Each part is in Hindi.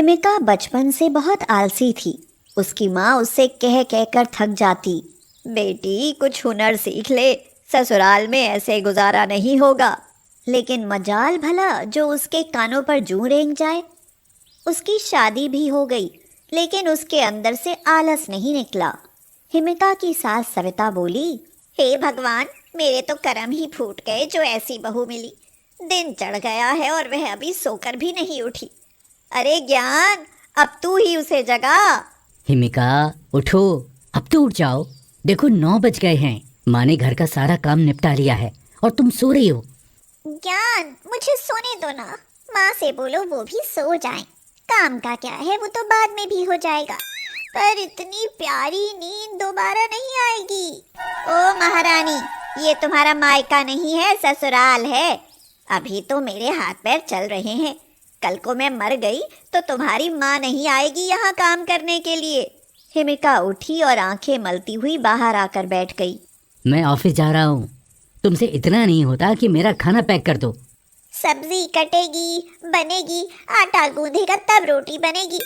हिमिका बचपन से बहुत आलसी थी। उसकी माँ उससे कह कह कर थक जाती। बेटी कुछ हुनर सीख ले, ससुराल में ऐसे गुजारा नहीं होगा। लेकिन मजाल भला जो उसके कानों पर जूं रेंग जाए। उसकी शादी भी हो गई, लेकिन उसके अंदर से आलस नहीं निकला। हिमिका की सास सविता बोली, हे भगवान, मेरे तो करम ही फूट गए जो ऐसी बहू मिली। दिन चढ़ गया है और वह अभी सोकर भी नहीं उठी। अरे ज्ञान, अब तू ही उसे जगा। हिमिका उठो, अब तो उठ जाओ। देखो 9 बज गए हैं। माँ ने घर का सारा काम निपटा लिया है और तुम सो रही हो। ज्ञान, मुझे सोने दो ना। माँ से बोलो वो भी सो जाएं। काम का क्या है, वो तो बाद में भी हो जाएगा। पर इतनी प्यारी नींद दोबारा नहीं आएगी। ओ महारानी, ये तुम्हारा मायका नहीं है, ससुराल है। अभी तो मेरे हाथ पैर चल रहे हैं। कल को मैं मर गई तो तुम्हारी माँ नहीं आएगी यहाँ काम करने के लिए। हिमिका उठी और आंखें मलती हुई बाहर आकर बैठ गई। मैं ऑफिस जा रहा हूँ। तुमसे इतना नहीं होता कि मेरा खाना पैक कर दो। सब्जी कटेगी, बनेगी, आटा गूंधेगा तब रोटी बनेगी।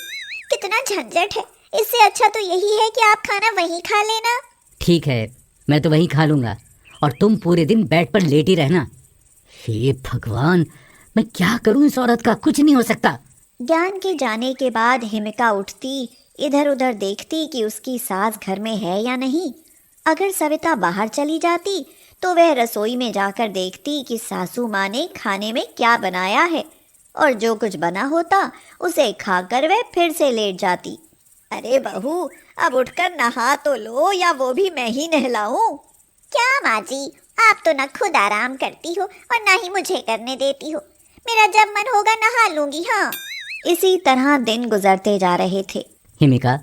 कितना झंझट है। इससे अच्छा तो यही है कि आप खाना वहीं खा लेना। ठीक है, मैं तो वहीं खा लूँगा और तुम पूरे दिन बेड पर लेटी रहना। हे भगवान, मैं क्या करूँ इस औरत का, कुछ नहीं हो सकता। ज्ञान के जाने के बाद हिमिका उठती, इधर उधर देखती कि उसकी सास घर में है या नहीं। अगर सविता बाहर चली जाती तो वह रसोई में जाकर देखती कि सासू माँ ने खाने में क्या बनाया है, और जो कुछ बना होता उसे खाकर वह फिर से लेट जाती। अरे बहू, अब उठकर नहा तो लो, या वो भी मैं ही नहलाऊं? क्या माँ जी, आप तो न खुद आराम करती हो और ना ही मुझे करने देती हो। मेरा जब मन होगा नहा लूंगी। हाँ। इसी तरह दिन गुजरते जा रहे थे। हिमिका,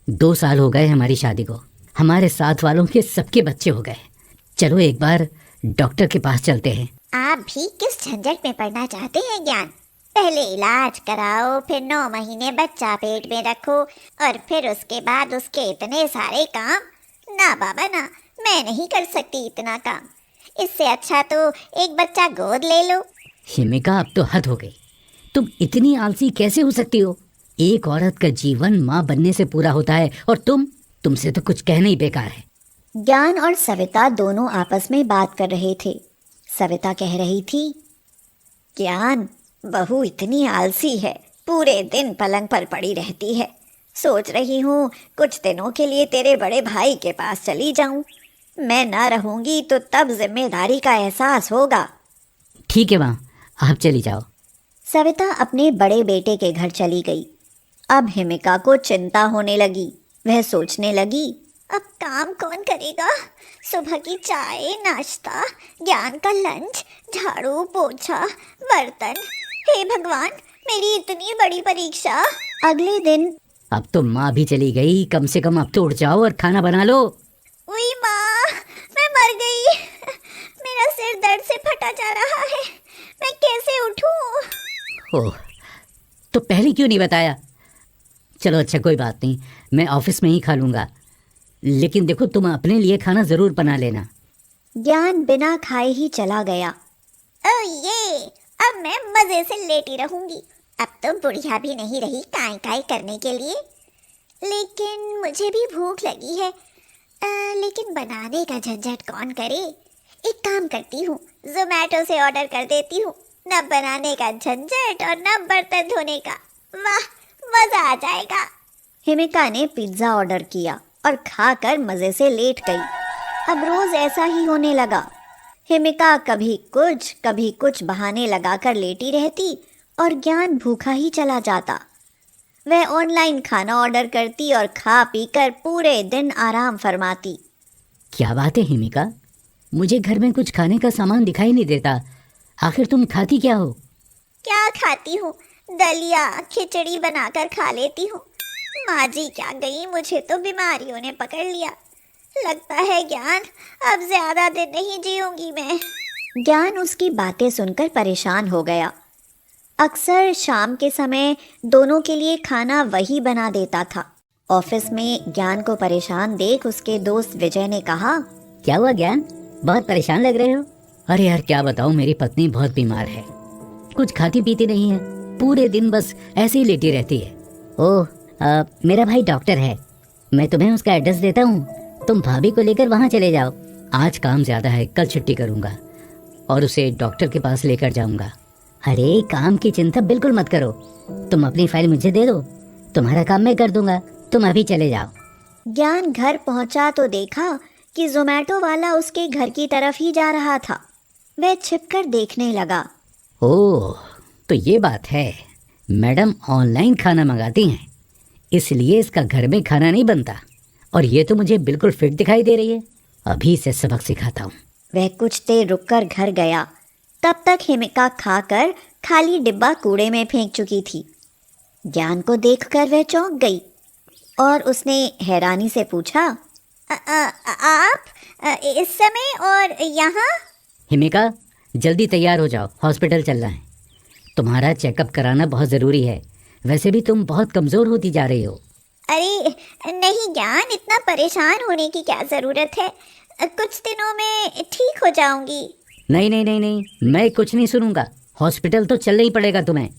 2 साल हो गए हमारी शादी को। हमारे साथ वालों के सबके बच्चे हो गए। चलो एक बार डॉक्टर के पास चलते हैं। आप भी किस झंझट में पड़ना चाहते हैं ज्ञान? पहले इलाज कराओ, फिर 9 महीने बच्चा पेट में रखो, और फिर उसके बाद उसके इतने सारे काम। ना बाबा ना, मैं नहीं कर सकती इतना काम। इससे अच्छा तो एक बच्चा गोद ले लो। हिमिका, अब तो हद हो गई। तुम इतनी आलसी कैसे हो सकती हो? एक औरत का जीवन माँ बनने से पूरा होता है और तुमसे तो कुछ कहना ही बेकार है। ज्ञान और सविता दोनों आपस में बात कर रहे थे। सविता कह रही थी, ज्ञान, बहू इतनी आलसी है, पूरे दिन पलंग पर पड़ी रहती है। सोच रही हूँ कुछ दिनों के लिए तेरे बड़े भाई के पास चली जाऊं। मैं ना रहूंगी तो तब जिम्मेदारी का एहसास होगा। ठीक है माँ, आप चली जाओ। सविता अपने बड़े बेटे के घर चली गई। अब हिमिका को चिंता होने लगी। वह सोचने लगी, अब काम कौन करेगा? सुबह की चाय, नाश्ता, ज्ञान का लंच, झाड़ू पोछा, बर्तन। हे भगवान, मेरी इतनी बड़ी परीक्षा। अगले दिन। अब तो माँ भी चली गई, कम से कम अब तो उठ जाओ और खाना बना लो। उई माँ, मैं मर गई। मेरा सिर दर्द से फटा जा रहा है। मैं कैसे उठूं? ओह, तो पहले क्यों नहीं बताया? चलो अच्छा, कोई बात नहीं, मैं ऑफिस में ही खा लूँगा। लेकिन देखो, तुम अपने लिए खाना ज़रूर बना लेना। ज्ञान बिना खाए ही चला गया। ये अब मैं मजे से लेटी रहूंगी। अब तो बुढ़िया भी नहीं रही काई काई करने के लिए। लेकिन मुझे भी भूख लगी है। लेकिन बनाने का झंझट कौन करे? एक काम करती हूँ, जोमैटो से ऑर्डर कर देती हूँ। न बनाने का झंझट और न बर्तन धोने का। वाह, मजा आ जाएगा। हिमिका ने पिज्जा ऑर्डर किया और खाकर मजे से लेट गई। अब रोज ऐसा ही होने लगा। हिमिका कभी कुछ बहाने लगाकर लेटी रहती और ज्ञान भूखा ही चला जाता। वह ऑनलाइन खाना ऑर्डर करती और खा पीकर पूरे दिन आराम फरमाती। क्या बात है हिमिका, मुझे घर में कुछ खाने का सामान दिखाई नहीं देता। आखिर तुम खाती क्या हो? क्या खाती हूँ? दलिया खिचड़ी बनाकर खा लेती हूँ। माँ जी क्या गई, मुझे तो बीमारियों ने पकड़ लिया। लगता है ज्ञान, अब ज्यादा दिन नहीं जीऊंगी मैं। ज्ञान उसकी बातें सुनकर परेशान हो गया। अक्सर शाम के समय दोनों के लिए खाना वही बना देता था। ऑफिस में ज्ञान को परेशान देख उसके दोस्त विजय ने कहा, क्या हुआ ज्ञान, बहुत परेशान लग रहे हो? अरे यार, क्या बताऊं, मेरी पत्नी बहुत बीमार है। कुछ खाती पीती नहीं है, पूरे दिन बस ऐसे ही लेटी रहती है। ओह, मेरा भाई डॉक्टर है, मैं तुम्हें उसका एड्रेस देता हूँ, तुम भाभी को लेकर वहाँ चले जाओ। आज काम ज़्यादा है, कल छुट्टी करूँगा और उसे डॉक्टर के पास लेकर जाऊँगा। अरे काम की चिंता बिल्कुल मत करो, तुम अपनी फाइल मुझे दे दो, तुम्हारा काम मैं कर दूंगा, तुम अभी चले जाओ। ज्ञान घर पहुंचा तो देखा कि जोमेटो वाला उसके घर की तरफ ही जा रहा था। वह छिपकर देखने लगा। ओह, तो ये बात है, मैडम ऑनलाइन खाना मंगाती हैं, इसलिए इसका घर में खाना नहीं बनता। और ये तो मुझे बिल्कुल फिट दिखाई दे रही है, अभी से सबक सिखाता हूँ। वह कुछ देर रुककर घर गया। तब तक हिमिका खाकर खाली डिब्बा कूड़े में फेंक चुकी थी। ज्ञान को देखकर वह चौंक गई और उसने हैरानी से पूछा, आप इस समय और यहाँ? हिमिका, जल्दी तैयार हो जाओ, हॉस्पिटल चलना है, तुम्हारा चेकअप कराना बहुत ज़रूरी है। वैसे भी तुम बहुत कमज़ोर होती जा रही हो। अरे नहीं ज्ञान, इतना परेशान होने की क्या ज़रूरत है, कुछ दिनों में ठीक हो जाऊंगी। नहीं नहीं नहीं नहीं, मैं कुछ नहीं सुनूंगा, हॉस्पिटल तो चलना ही पड़ेगा तुम्हें।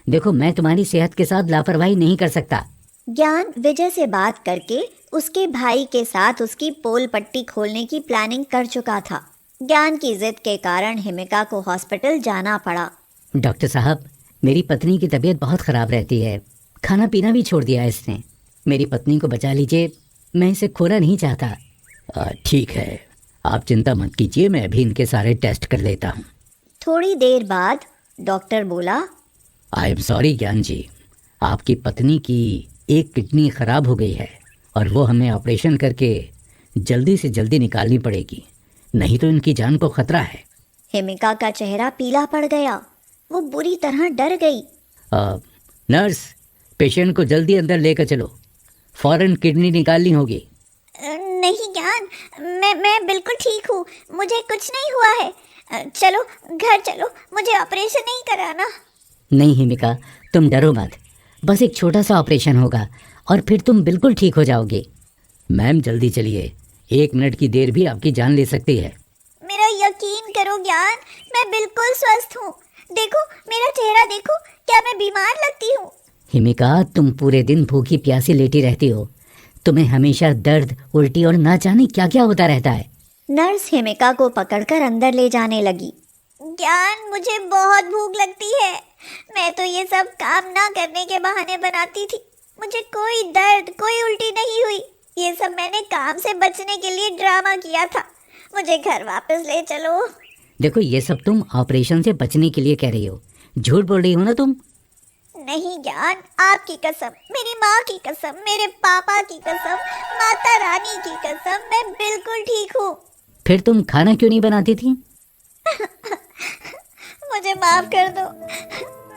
देखो, मैं तुम्हारी सेहत के साथ लापरवाही नहीं कर सकता। ज्ञान विजय से बात करके उसके भाई के साथ उसकी पोल पट्टी खोलने की प्लानिंग कर चुका था। ज्ञान की जिद के कारण हिमिका को हॉस्पिटल जाना पड़ा। डॉक्टर साहब, मेरी पत्नी की तबीयत बहुत ख़राब रहती है, खाना पीना भी छोड़ दिया है इसने, मेरी पत्नी को बचा लीजिए, मैं इसे खोना नहीं चाहता। ठीक है, आप चिंता मत कीजिए, मैं अभी इनके सारे टेस्ट कर लेता हूँ। थोड़ी देर बाद डॉक्टर बोला, आई एम सॉरी ज्ञान जी, आपकी पत्नी की एक किडनी ख़राब हो गई है और वो हमें ऑपरेशन करके जल्दी से जल्दी निकालनी पड़ेगी, नहीं तो इनकी जान को खतरा है। हिमिका का चेहरा पीला पड़ गया, वो बुरी तरह डर गई। नर्स, पेशेंट को जल्दी अंदर लेकर चलो, फौरन किडनी निकालनी होगी। नहीं ज्ञान, मैं बिल्कुल ठीक हूँ, मुझे कुछ नहीं हुआ है, चलो घर चलो, मुझे ऑपरेशन नहीं कराना। नहीं हिमिका, तुम डरो मत, बस एक छोटा सा ऑपरेशन होगा और फिर तुम बिल्कुल ठीक हो जाओगे। मैम जल्दी चलिए, 1 मिनट की देर भी आपकी जान ले सकती है। मेरा यकीन करो ज्ञान, मैं बिल्कुल स्वस्थ हूँ, देखो मेरा चेहरा देखो, क्या मैं बीमार लगती हूँ? हिमिका, तुम पूरे दिन भूखी प्यासी लेटी रहती हो, तुम्हें हमेशा दर्द, उल्टी और ना जाने क्या क्या होता रहता है। नर्स हिमिका को पकड़कर अंदर ले जाने लगी। ज्ञान, मुझे बहुत भूख लगती है, मैं तो ये सब काम ना करने के बहाने बनाती थी, मुझे कोई दर्द कोई उल्टी नहीं हुई, ये सब मैंने काम से बचने के लिए ड्रामा किया था, मुझे घर वापस ले चलो। देखो, ये सब तुम ऑपरेशन से बचने के लिए कह रही हो, झूठ बोल रही हो ना तुम। नहीं ज्ञान, आपकी कसम, मेरी माँ की कसम, मेरे पापा की कसम, माता रानी की कसम, मैं बिल्कुल ठीक हूँ। फिर तुम खाना क्यों नहीं बनाती थी? मुझे माफ कर दो,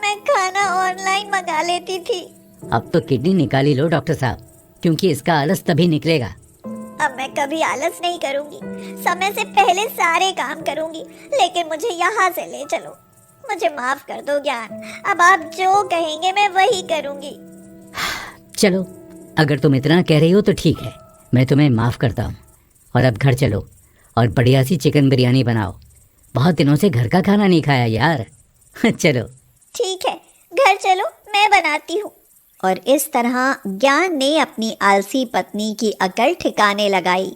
मैं खाना ऑनलाइन मंगा लेती थी। अब तो किडनी निकाली लो डॉक्टर साहब, क्योंकि इसका आलस तभी निकलेगा। अब मैं कभी आलस नहीं करूंगी, समय से पहले सारे काम करूंगी, लेकिन मुझे यहाँ से ले चलो, मुझे माफ कर दो ज्ञान, अब आप जो कहेंगे मैं वही करूंगी। चलो, अगर तुम इतना कह रही हो तो ठीक है, मैं तुम्हें माफ करता हूँ। और अब घर चलो और बढ़िया सी चिकन बिरयानी बनाओ, बहुत दिनों से घर का खाना नहीं खाया यार। चलो ठीक है, घर चलो, मैं बनाती हूँ। और इस तरह ज्ञान ने अपनी आलसी पत्नी की अकल ठिकाने लगाई।